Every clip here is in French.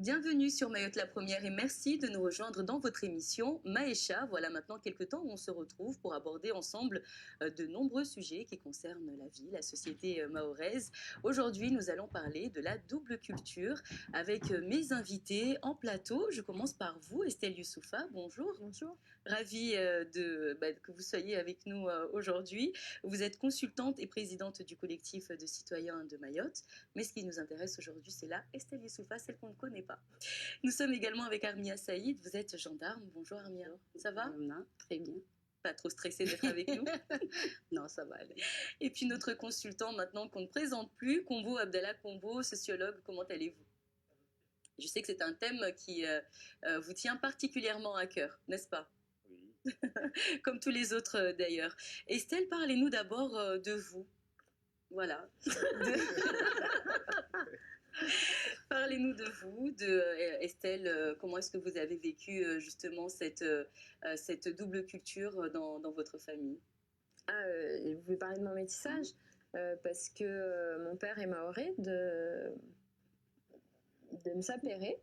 Bienvenue sur Mayotte la Première et merci de nous rejoindre dans votre émission Maïcha. Voilà maintenant quelques temps où on se retrouve pour aborder ensemble de nombreux sujets qui concernent la vie, la société mahoraise. Aujourd'hui, nous allons parler de la double culture avec mes invités en plateau. Je commence par vous, Estelle Youssoufa. Bonjour. Bonjour. Ravie que vous soyez avec nous aujourd'hui. Vous êtes consultante et présidente du collectif de citoyens de Mayotte. Mais ce qui nous intéresse aujourd'hui, c'est la Estelle Youssoufa, celle qu'on ne connaît pas. Nous sommes également avec Armia Saïd. Vous êtes gendarme. Bonjour Armia. Ça va? Non, très bien. Pas trop stressée d'être avec nous? Non, ça va aller. Et puis notre consultant maintenant qu'on ne présente plus, Combo Abdallah Combo, sociologue. Comment allez-vous? Je sais que c'est un thème qui vous tient particulièrement à cœur, n'est-ce pas? Oui. Comme tous les autres d'ailleurs. Estelle, parlez-nous d'abord de vous. Voilà. Parlez-nous de vous, Estelle, comment est-ce que vous avez vécu justement cette double culture dans votre famille? Vous voulez parler de mon métissage parce que mon père est mahorais de Msapéré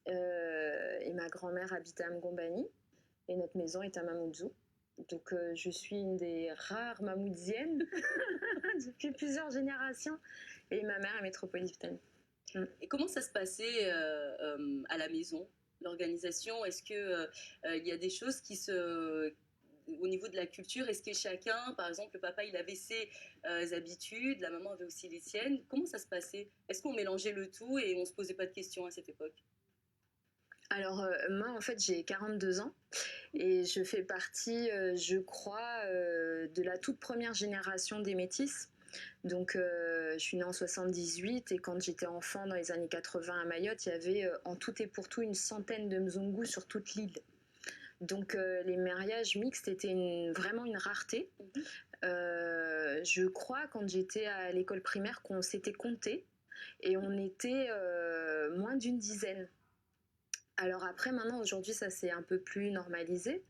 et ma grand-mère habitait à Mgombani et notre maison est à Mamoudzou. Donc je suis une des rares mamoudziennes depuis plusieurs générations et ma mère est métropolitaine. Et comment ça se passait à la maison, l'organisation? Est-ce que il y a des choses qui se... Au niveau de la culture, est-ce que chacun, par exemple, le papa, il avait ses habitudes, la maman avait aussi les siennes? Comment ça se passait? Est-ce qu'on mélangeait le tout et on se posait pas de questions à cette époque? Alors moi en fait j'ai 42 ans et je fais partie je crois de la toute première génération des métis. Donc je suis née en 78 et quand j'étais enfant dans les années 80 à Mayotte, il y avait en tout et pour tout une centaine de Mzungu sur toute l'île. Donc les mariages mixtes étaient vraiment une rareté. Je crois quand j'étais à l'école primaire qu'on s'était compté et on était moins d'une dizaine. Alors après, maintenant, aujourd'hui, ça s'est un peu plus normalisé.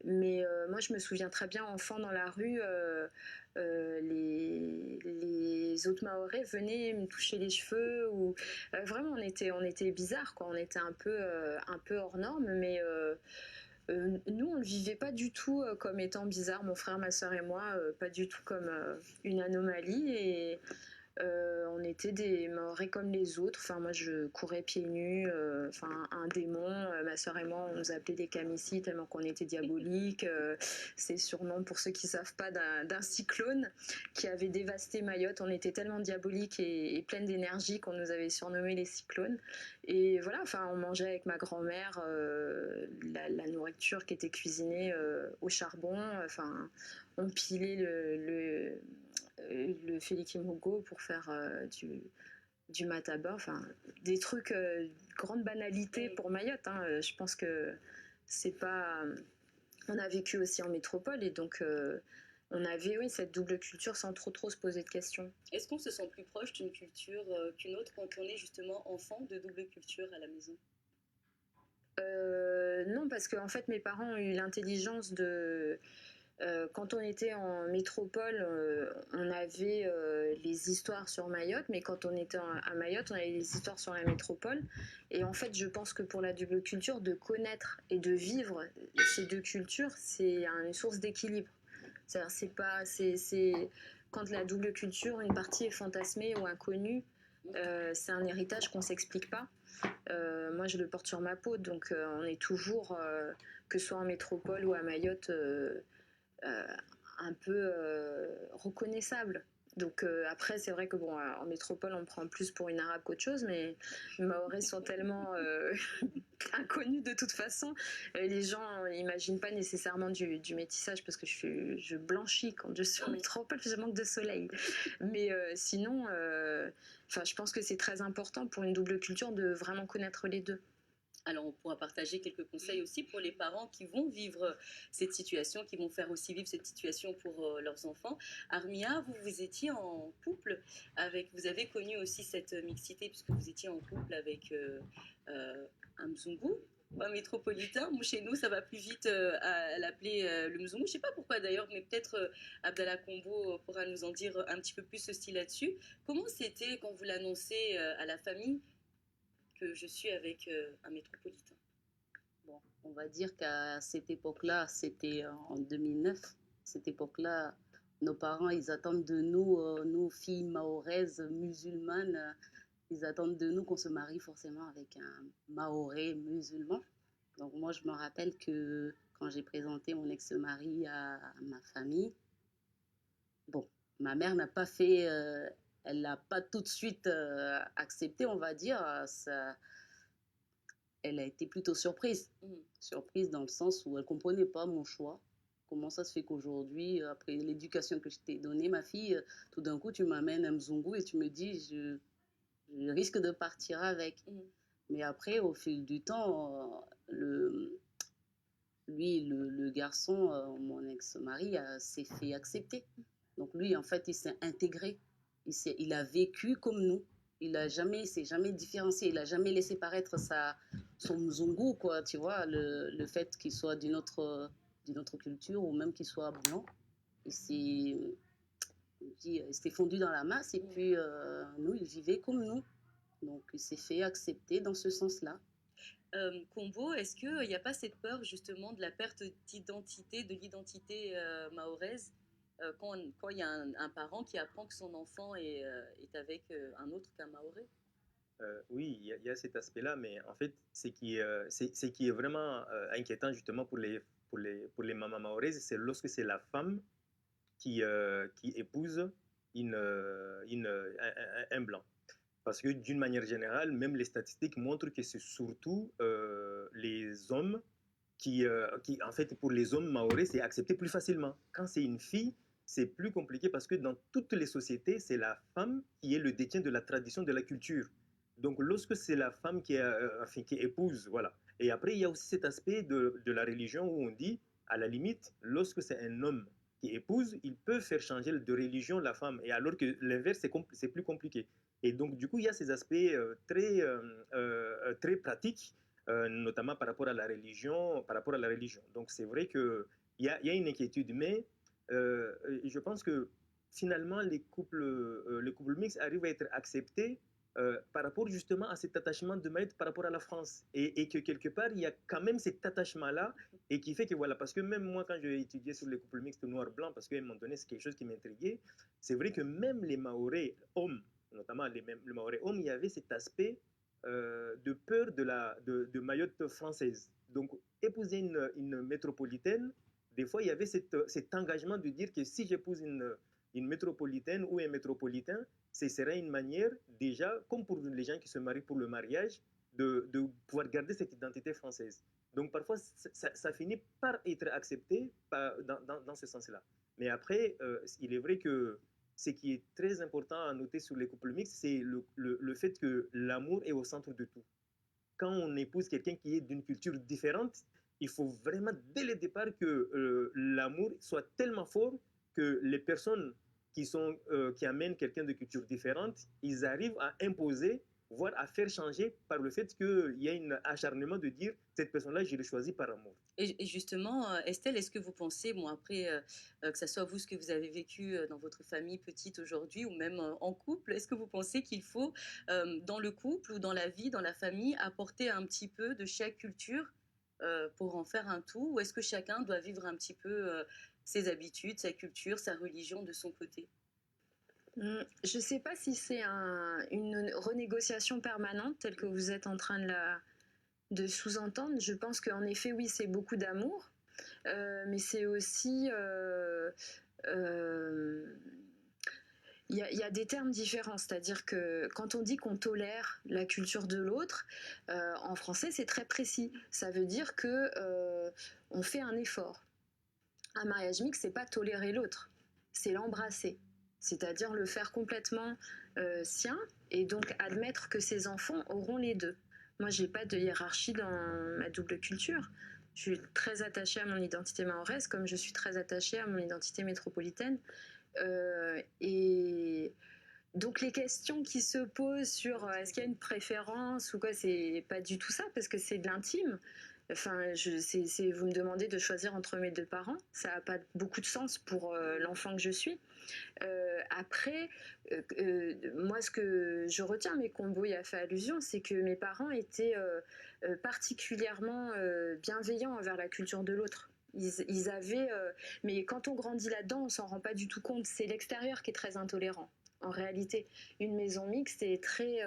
Mais moi, je me souviens très bien, enfant dans la rue, les autres Mahorais venaient me toucher les cheveux. Ou, vraiment, on était bizarres, quoi. On était un peu hors norme, mais nous, on ne le vivait pas du tout comme étant bizarre. Mon frère, ma soeur et moi, pas du tout comme une anomalie. Et on était des Mahorais comme les autres. Enfin, moi, je courais pieds nus, un démon. Ma soeur et moi, on nous appelait des Kamissi tellement qu'on était diaboliques. C'est surnom, pour ceux qui ne savent pas, d'un cyclone qui avait dévasté Mayotte. On était tellement diaboliques et pleines d'énergie qu'on nous avait surnommés les cyclones. Et voilà, enfin, on mangeait avec ma grand-mère la nourriture qui était cuisinée au charbon. Enfin, on pilait le Félikimogo pour faire du mataba, enfin des trucs grande banalité pour Mayotte. Je pense que c'est pas. On a vécu aussi en métropole et donc on avait cette double culture sans trop se poser de questions. Est-ce qu'on se sent plus proche d'une culture qu'une autre quand on est justement enfant de double culture à la maison? Non, parce que en fait mes parents ont eu l'intelligence de quand on était en métropole, on avait les histoires sur Mayotte, mais quand on était à Mayotte, on avait les histoires sur la métropole. Et en fait, je pense que pour la double culture, de connaître et de vivre ces deux cultures, c'est une source d'équilibre. C'est quand la double culture, une partie est fantasmée ou inconnue, c'est un héritage qu'on ne s'explique pas. Moi, je le porte sur ma peau, donc on est toujours, que ce soit en métropole ou à Mayotte, un peu reconnaissable. Donc après, c'est vrai que bon, en métropole, on me prend plus pour une arabe qu'autre chose, mais les Mahorais sont tellement inconnus de toute façon. Les gens n'imaginent pas nécessairement du métissage parce que je blanchis quand je suis en métropole, je manque de soleil. Mais sinon, je pense que c'est très important pour une double culture de vraiment connaître les deux. Alors, on pourra partager quelques conseils aussi pour les parents qui vont vivre cette situation, qui vont faire aussi vivre cette situation pour leurs enfants. Armia, vous étiez en couple vous avez connu aussi cette mixité puisque vous étiez en couple avec un Mzungu, un métropolitain. Moi, chez nous, ça va plus vite à l'appeler le Mzungu. Je ne sais pas pourquoi d'ailleurs, mais peut-être Abdallah Combo pourra nous en dire un petit peu plus aussi là-dessus. Comment c'était quand vous l'annoncez à la famille que je suis avec un métropolitain. Bon, on va dire qu'à cette époque-là, c'était en 2009, cette époque-là, nos parents, ils attendent de nous, nous filles mahoraises, musulmanes, ils attendent de nous qu'on se marie forcément avec un Mahorais musulman. Donc moi, je me rappelle que quand j'ai présenté mon ex-mari à ma famille, bon, ma mère n'a pas fait, elle n'a pas tout de suite accepté, on va dire. Ça, elle a été plutôt surprise. Surprise dans le sens où elle ne comprenait pas mon choix. Comment ça se fait qu'aujourd'hui, après l'éducation que je t'ai donnée, ma fille, tout d'un coup, tu m'amènes un mzungu et tu me dis, je risque de partir avec. Mais après, au fil du temps, le garçon, mon ex-mari, s'est fait accepter. Donc lui, en fait, il s'est intégré. Il a vécu comme nous. S'est jamais différencié. Il a jamais laissé paraître son mzungu, quoi. Tu vois, le fait qu'il soit d'une autre culture ou même qu'il soit blanc. Il s'est fondu dans la masse et puis nous, il vivait comme nous. Donc, il s'est fait accepter dans ce sens-là. Combo, est-ce qu'il n'y a pas cette peur justement de la perte d'identité, de l'identité mahoraise quand il y a un parent qui apprend que son enfant est avec un autre qu'un mahorais? Oui, il y a cet aspect-là, mais en fait, ce qui est vraiment inquiétant justement pour les mamans mahoraises, c'est lorsque c'est la femme qui épouse un blanc. Parce que d'une manière générale, même les statistiques montrent que c'est surtout les hommes en fait, pour les hommes maoris, c'est accepté plus facilement. Quand c'est une fille, c'est plus compliqué parce que dans toutes les sociétés, c'est la femme qui est le détient de la tradition, de la culture. Donc, lorsque c'est la femme enfin, qui épouse, voilà. Et après, il y a aussi cet aspect de la religion où on dit, à la limite, lorsque c'est un homme qui épouse, il peut faire changer de religion la femme. Et alors que l'inverse, c'est plus compliqué. Et donc, du coup, il y a ces aspects très pratiques, notamment par rapport à la religion. Donc, c'est vrai qu'il y a une inquiétude, mais je pense que finalement, les couples mixtes arrivent à être acceptés par rapport justement à cet attachement de maître par rapport à la France. Et que quelque part, il y a quand même cet attachement-là et qui fait que voilà, parce que même moi, quand j'ai étudié sur les couples mixtes noir-blanc, parce qu'à un moment donné, c'est quelque chose qui m'intriguait, c'est vrai que même les Mahorais hommes, notamment le Mahorais homme, il y avait cet aspect de peur de Mayotte française. Donc, épouser une métropolitaine, des fois, il y avait cet engagement de dire que si j'épouse une métropolitaine ou un métropolitain, ce serait une manière, déjà, comme pour les gens qui se marient pour le mariage, de pouvoir garder cette identité française. Donc, parfois, ça finit par être accepté dans ce sens-là. Mais après, il est vrai que ce qui est très important à noter sur les couples mixtes, c'est le fait que l'amour est au centre de tout. Quand on épouse quelqu'un qui est d'une culture différente, il faut vraiment, dès le départ, que l'amour soit tellement fort que les personnes qui amènent quelqu'un de culture différente, ils arrivent à imposer, voire à faire changer par le fait qu'il y a un acharnement de dire cette personne-là, je l'ai choisie par amour. Et justement, Estelle, est-ce que vous pensez, bon après, que ce soit vous ce que vous avez vécu dans votre famille petite aujourd'hui ou même en couple, est-ce que vous pensez qu'il faut, dans le couple ou dans la vie, dans la famille, apporter un petit peu de chaque culture pour en faire un tout? Ou est-ce que chacun doit vivre un petit peu ses habitudes, sa culture, sa religion de son côté? Je ne sais pas si c'est une renégociation permanente telle que vous êtes en train de sous-entendre. Je pense qu'en effet, oui, c'est beaucoup d'amour, mais c'est aussi... il y a des termes différents, c'est-à-dire que quand on dit qu'on tolère la culture de l'autre, en français c'est très précis. Ça veut dire que on fait un effort. Un mariage mixte, c'est pas tolérer l'autre, c'est l'embrasser, c'est-à-dire le faire complètement sien et donc admettre que ses enfants auront les deux. Moi, j'ai pas de hiérarchie dans ma double culture. Je suis très attachée à mon identité mahoraise comme je suis très attachée à mon identité métropolitaine. Et donc les questions qui se posent sur est-ce qu'il y a une préférence ou quoi, c'est pas du tout ça parce que c'est de l'intime. Enfin, vous me demandez de choisir entre mes deux parents. Ça n'a pas beaucoup de sens pour l'enfant que je suis. Après, moi, ce que je retiens, mais Combo y a fait allusion, c'est que mes parents étaient particulièrement bienveillants envers la culture de l'autre. Ils avaient, mais quand on grandit là-dedans, on s'en rend pas du tout compte. C'est l'extérieur qui est très intolérant. En réalité, une maison mixte est très,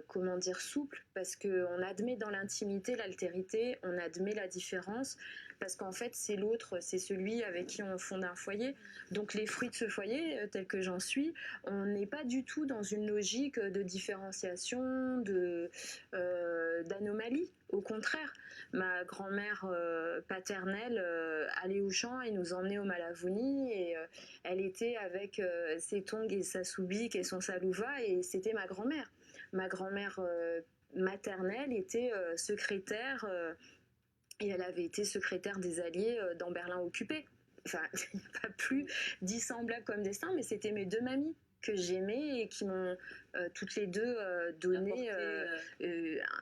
comment dire, souple, parce qu'on admet dans l'intimité l'altérité, on admet la différence, parce qu'en fait, c'est l'autre, c'est celui avec qui on fonde un foyer. Donc les fruits de ce foyer, tel que j'en suis, on n'est pas du tout dans une logique de différenciation, d'anomalie. Au contraire, ma grand-mère paternelle allait au champ et nous emmenait au Malavonie, et elle était avec ses tongs et sa soubik et son salouva, et c'était ma grand-mère. Ma grand-mère maternelle était secrétaire, et elle avait été secrétaire des Alliés dans Berlin occupé. Enfin, il n'y a pas plus dissemblable comme destin, mais c'était mes deux mamies que j'aimais et qui m'ont toutes les deux donné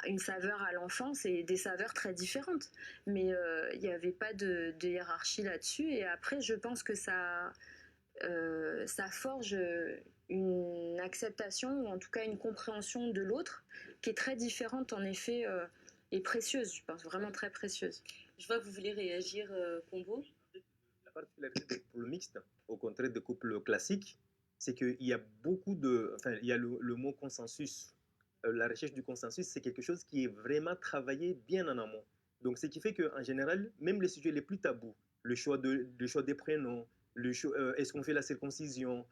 une saveur à l'enfance, et des saveurs très différentes. Mais il n'y avait pas de hiérarchie là-dessus. Et après, je pense que ça forge une acceptation, ou en tout cas une compréhension de l'autre, qui est très différente en effet, et précieuse, je pense, vraiment très précieuse. Je vois que vous voulez réagir, Combo. La particularité des couples mixtes, au contraire des couples classiques, c'est qu'il y a beaucoup de... Enfin, il y a le mot consensus. La recherche du consensus, c'est quelque chose qui est vraiment travaillé bien en amont. Donc, ce qui fait qu'en général, même les sujets les plus tabous, le choix des prénoms, est-ce qu'on fait la circoncision,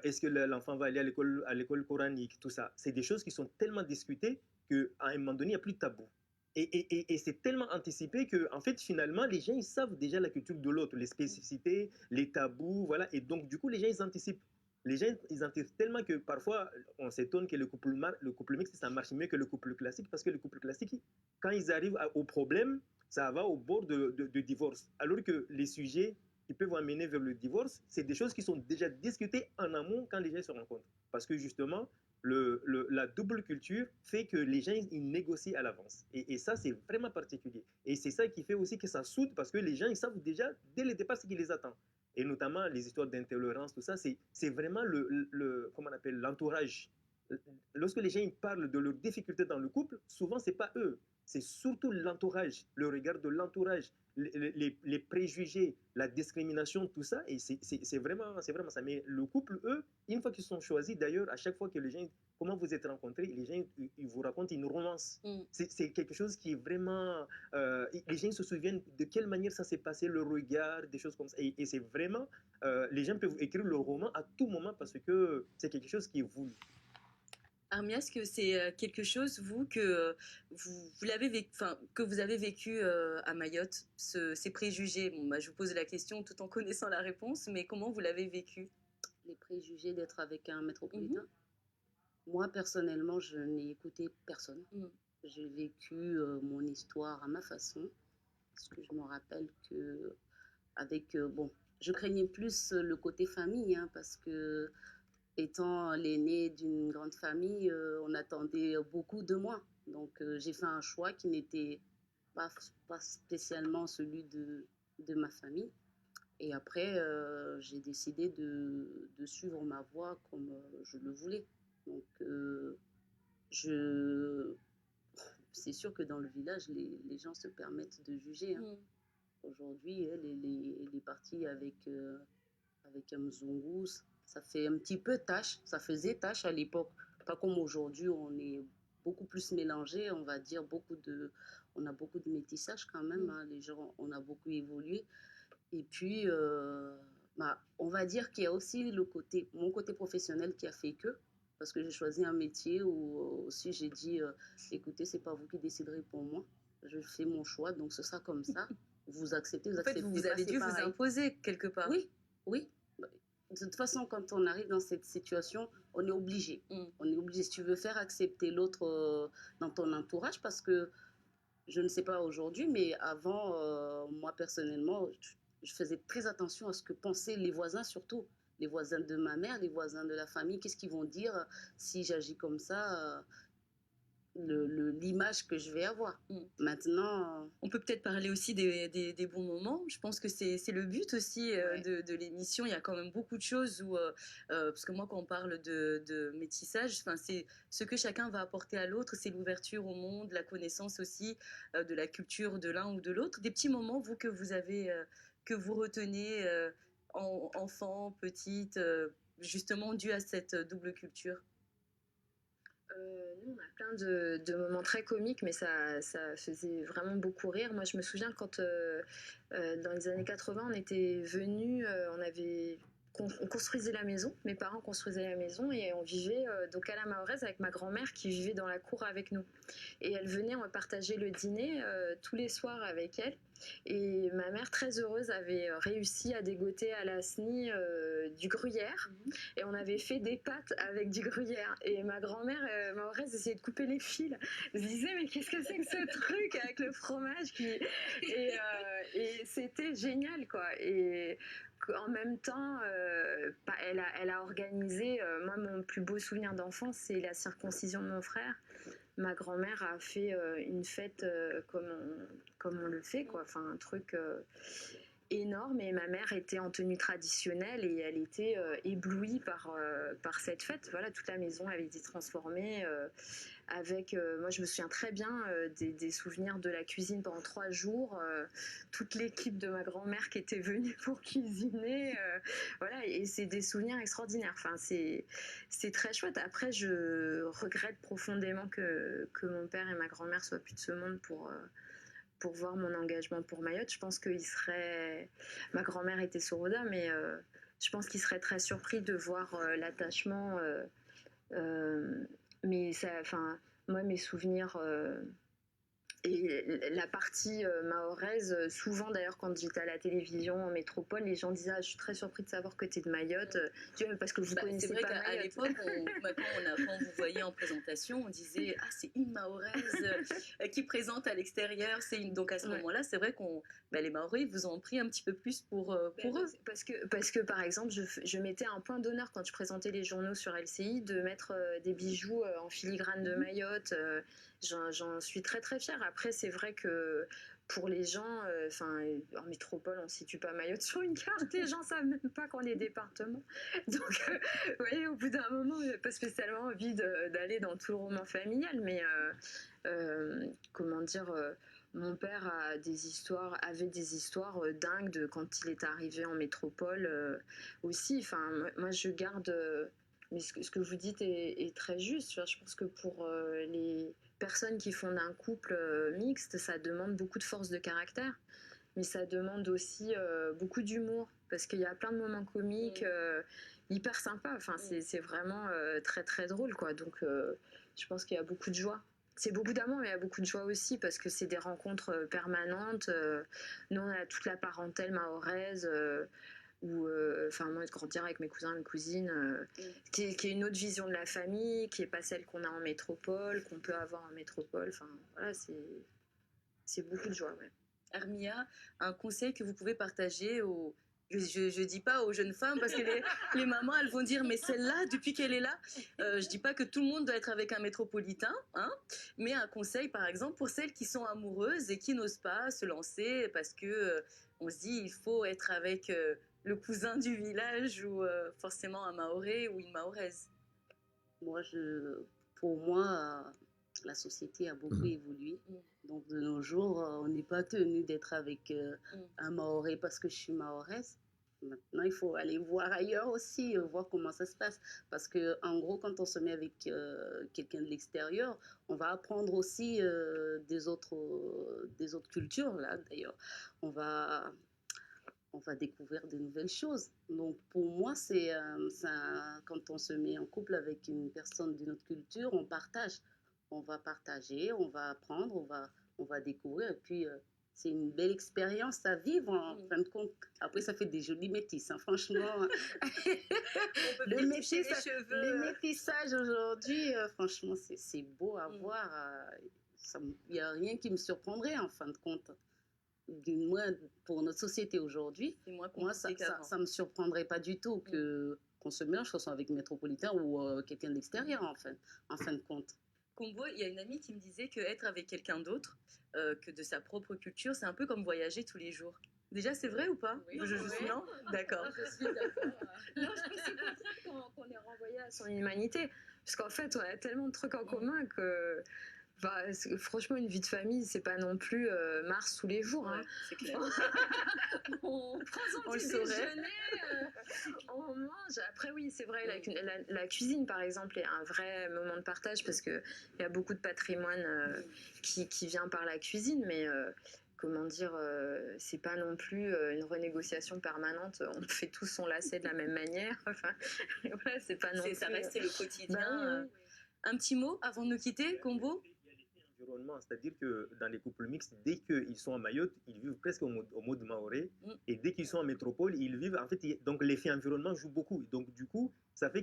est-ce que l'enfant va aller à l'école coranique, tout ça, c'est des choses qui sont tellement discutées qu'à un moment donné, il n'y a plus de tabou. Et c'est tellement anticipé que, en fait, finalement, les gens, ils savent déjà la culture de l'autre, les spécificités, les tabous, voilà. Et donc, du coup, les gens, ils anticipent. Les gens, ils anticipent tellement que parfois, on s'étonne que le couple mixte, ça marche mieux que le couple classique, parce que le couple classique, quand ils arrivent au problème, ça va au bord de divorce. Alors que les sujets qui peuvent amener vers le divorce, c'est des choses qui sont déjà discutées en amont quand les gens se rencontrent. Parce que justement, la double culture fait que les gens ils négocient à l'avance. Et ça, c'est vraiment particulier. Et c'est ça qui fait aussi que ça soude, parce que les gens, ils savent déjà dès le départ ce qui les attend. Et notamment les histoires d'intolérance, tout ça, c'est vraiment comment on appelle, l'entourage. Lorsque les gens ils parlent de leurs difficultés dans le couple, souvent, c'est pas eux. C'est surtout l'entourage, le regard de l'entourage, les préjugés, la discrimination, tout ça. Et c'est vraiment ça. Mais le couple, eux, une fois qu'ils sont choisis, d'ailleurs, à chaque fois que les gens, comment vous êtes rencontrés, les gens, ils vous racontent une romance. C'est quelque chose qui est vraiment... les gens se souviennent de quelle manière ça s'est passé, le regard, des choses comme ça. Et c'est vraiment... les gens peuvent écrire le roman à tout moment, parce que c'est quelque chose qui est voulu. Armia, est-ce que c'est quelque chose, vous, que vous l'avez vécu, que vous avez vécu à Mayotte, ces préjugés? Bon, bah, je vous pose la question tout en connaissant la réponse, mais comment vous l'avez vécu? Les préjugés d'être avec un métropolitain. Moi, personnellement, je n'ai écouté personne. J'ai vécu mon histoire à ma façon. Parce que je me rappelle que, bon, je craignais plus le côté famille, hein, parce que, étant l'aîné d'une grande famille, on attendait beaucoup de moi. Donc, j'ai fait un choix qui n'était pas spécialement celui de ma famille. Et après, j'ai décidé de suivre ma voie comme je le voulais. Donc, c'est sûr que dans le village, les gens se permettent de juger. Hein. Aujourd'hui, elle est partie avec un Mzungu. Ça fait un petit peu tâche. Ça faisait tâche à l'époque. Pas comme aujourd'hui, on est beaucoup plus mélangés. On va dire on a beaucoup de métissage quand même. Hein. Les gens, on a beaucoup évolué. Et puis, on va dire qu'il y a aussi mon côté professionnel qui a fait que, parce que j'ai choisi un métier où aussi j'ai dit, écoutez, c'est pas vous qui déciderez pour moi, je fais mon choix, donc ce sera comme ça. Vous acceptez, vous acceptez. En fait, vous avez dû vous imposer quelque part. Oui, oui. De toute façon, quand on arrive dans cette situation, on est obligé. On est obligé. Si tu veux faire accepter l'autre dans ton entourage, parce que je ne sais pas aujourd'hui, mais avant, moi personnellement, je faisais très attention à ce que pensaient les voisins, surtout les voisins de ma mère, les voisins de la famille. Qu'est-ce qu'ils vont dire si j'agis comme ça l'image que je vais avoir. Mm. Maintenant, On peut peut-être parler aussi des bons moments. Je pense que c'est le but aussi ouais. de l'émission. Il y a quand même beaucoup de choses où, parce que moi, quand on parle de métissage, enfin, c'est ce que chacun va apporter à l'autre, c'est l'ouverture au monde, la connaissance aussi de la culture de l'un ou de l'autre. Des petits moments, vous, que vous avez, que vous retenez enfant, petite, justement dû à cette double culture. Nous, on a plein de moments très comiques, mais ça faisait vraiment beaucoup rire. Moi, je me souviens quand, dans les années 80, on était venus, on construisait la maison, mes parents construisaient la maison et on vivait donc à la Mahoraise avec ma grand-mère qui vivait dans la cour avec nous. Et elle venait, on partageait le dîner tous les soirs avec elle. Et ma mère, très heureuse, avait réussi à dégoter à la SNI du gruyère. Et on avait fait des pâtes avec du gruyère. Et ma grand-mère, Mahoraise, essayait de couper les fils. Elle se disait, mais qu'est-ce que c'est que ce truc avec le fromage et c'était génial, quoi. Et en même temps, elle a organisé, moi, mon plus beau souvenir d'enfance, c'est la circoncision de mon frère. Ma grand-mère a fait une fête comme on le fait, quoi. Enfin, un truc énorme. Et ma mère était en tenue traditionnelle et elle était éblouie par cette fête. Voilà, toute la maison avait été transformée moi, je me souviens très bien des souvenirs de la cuisine pendant 3 jours. Toute l'équipe de ma grand-mère qui était venue pour cuisiner. Voilà, et c'est des souvenirs extraordinaires. Enfin, c'est très chouette. Après, je regrette profondément que mon père et ma grand-mère soient plus de ce monde pour voir mon engagement pour Mayotte. Je pense qu'il serait... Ma grand-mère était Soroda, mais je pense qu'il serait très surpris de voir l'attachement. Mais ça, enfin, moi, mes souvenirs et la partie mahoraise, souvent d'ailleurs quand j'étais à la télévision en métropole, les gens disaient je suis très surpris de savoir que tu es de Mayotte, parce que vous connaissez c'est vrai pas qu'à Mayotte. l'époque, quand vous voyez en présentation, on disait c'est une mahoraise qui présente à l'extérieur. Donc à ce moment-là, c'est vrai les Mahorais vous ont pris un petit peu plus pour eux. Parce que par exemple, je mettais un point d'honneur quand je présentais les journaux sur LCI de mettre des bijoux en filigrane de Mayotte. J'en suis très très fière. Après, c'est vrai que pour les gens, en métropole, on ne situe pas Mayotte sur une carte. Les gens ne savent même pas qu'on est département. Donc, vous voyez, au bout d'un moment, j'ai pas spécialement envie d'aller dans tout le roman familial. Mais comment dire mon père avait des histoires dingues de quand il est arrivé en métropole aussi. Enfin, moi, je garde... mais ce que vous dites est très juste. Je pense que pour les personnes qui fondent un couple mixte, ça demande beaucoup de force de caractère, mais ça demande aussi beaucoup d'humour, parce qu'il y a plein de moments comiques hyper sympas. Enfin, c'est vraiment très très drôle, quoi. Donc, je pense qu'il y a beaucoup de joie. C'est beaucoup d'amour, mais il y a beaucoup de joie aussi, parce que c'est des rencontres permanentes. Nous, on a toute la parentèle mahoraise. Moi, de grandir avec mes cousins et mes cousines, qui est une autre vision de la famille, qui n'est pas celle qu'on a en métropole, qu'on peut avoir en métropole. Enfin, voilà, c'est beaucoup de joie, ouais. Armia, un conseil que vous pouvez partager je dis pas aux jeunes femmes, parce que les mamans, elles vont dire, mais celle-là, depuis qu'elle est là, je dis pas que tout le monde doit être avec un métropolitain, hein, mais un conseil, par exemple, pour celles qui sont amoureuses et qui n'osent pas se lancer, parce que on se dit, il faut être avec le cousin du village, ou forcément un Mahorais ou une Mahoraise. Pour moi, la société a beaucoup évolué. Donc, de nos jours, on n'est pas tenu d'être avec un Mahorais parce que je suis Mahoraise. Maintenant, il faut aller voir ailleurs aussi, voir comment ça se passe. Parce que, en gros, quand on se met avec quelqu'un de l'extérieur, on va apprendre aussi des autres cultures, là, d'ailleurs. On va découvrir de nouvelles choses. Donc, pour moi, quand on se met en couple avec une personne d'une autre culture, on partage. On va partager, on va apprendre, on va découvrir. Et puis, c'est une belle expérience à vivre, en fin de compte. Après, ça fait des jolis métis, hein, franchement. Le métissage aujourd'hui, franchement, c'est beau à voir. Il n'y a rien qui me surprendrait, en fin de compte. Du moins, pour notre société aujourd'hui, moi, ça ne me surprendrait pas du tout qu'on se mélange, que ce soit avec métropolitain ou quelqu'un de l'extérieur, en fin de compte. Combo, il y a une amie qui me disait qu'être avec quelqu'un d'autre, que de sa propre culture, c'est un peu comme voyager tous les jours. Déjà, c'est vrai ou pas? Oui, Non? D'accord. Je suis d'accord. Non, je pense au contraire qu'on est renvoyé à son humanité. Parce qu'en fait, on a tellement de trucs en commun que. Enfin, franchement, une vie de famille, c'est pas non plus Mars tous les jours. Hein. Ouais, c'est clair. On prend son On le petit saurait. déjeuner, on mange. Après, oui, c'est vrai, la cuisine, par exemple, est un vrai moment de partage parce qu'il y a beaucoup de patrimoine qui vient par la cuisine, mais comment dire, c'est pas non plus une renégociation permanente. On fait tous son lacet de la même manière. Enfin, voilà, c'est pas non plus. Ça reste le quotidien. Ben, oui. Un petit mot avant de nous quitter, Combo? Il y a l'effet environnement, c'est-à-dire que dans les couples mixtes, dès qu'ils sont à Mayotte, ils vivent presque au mode maoré, et dès qu'ils sont en métropole, ils vivent, en fait, donc l'effet environnement joue beaucoup. Donc du coup, ça fait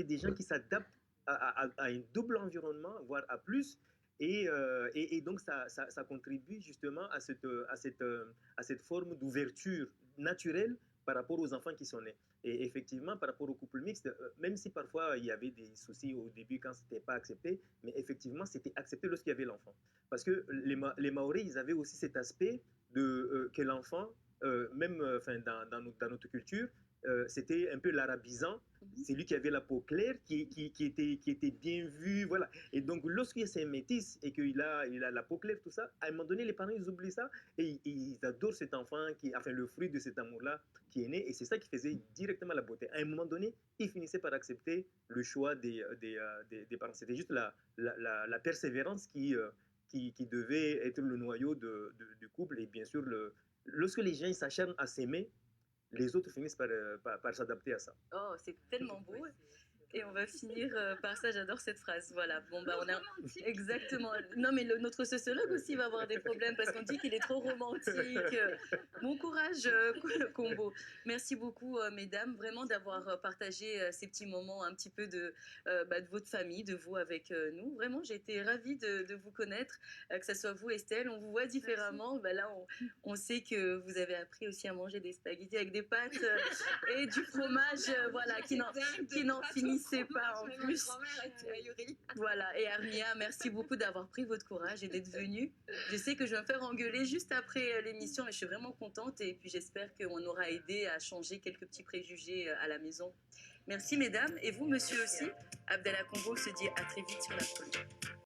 des gens qui s'adaptent à un double environnement, voire à plus, et donc ça contribue justement à cette forme d'ouverture naturelle par rapport aux enfants qui sont nés. Et effectivement, par rapport au couple mixte, même si parfois il y avait des soucis au début quand c'était pas accepté, mais effectivement, c'était accepté lorsqu'il y avait l'enfant. Parce que les Maoris, ils avaient aussi cet aspect que l'enfant, même dans notre culture, c'était un peu l'arabisant. C'est lui qui avait la peau claire, qui était bien vu, voilà. Et donc, lorsqu'il c'est un métis et qu'il a la peau claire, tout ça, à un moment donné, les parents, ils oublient ça et ils adorent cet enfant, enfin, le fruit de cet amour-là qui est né. Et c'est ça qui faisait directement la beauté. À un moment donné, ils finissaient par accepter le choix des parents. C'était juste la persévérance qui devait être le noyau du couple. Et bien sûr, lorsque les gens s'acharnent à s'aimer, les autres finissent par s'adapter à ça. Oh, c'est tellement beau. Et on va finir par ça, j'adore cette phrase. Voilà, bon, bah, on a. Exactement. Non, mais notre sociologue aussi va avoir des problèmes parce qu'on dit qu'il est trop romantique. Bon courage, Combo. Merci beaucoup, mesdames, vraiment d'avoir partagé ces petits moments un petit peu de votre famille, de vous avec nous. Vraiment, j'ai été ravie de vous connaître, que ce soit vous, Estelle. On vous voit différemment. Bah, là, on sait que vous avez appris aussi à manger des spaghettis avec des pâtes et du fromage, voilà, qui n'en finissent pas en plus. Voilà, et Armia, merci beaucoup d'avoir pris votre courage et d'être venue. Je sais que je vais me faire engueuler juste après l'émission, mais je suis vraiment contente et puis j'espère qu'on aura aidé à changer quelques petits préjugés à la maison. Merci mesdames, et vous monsieur aussi. Abdallah Combo se dit à très vite sur la colline.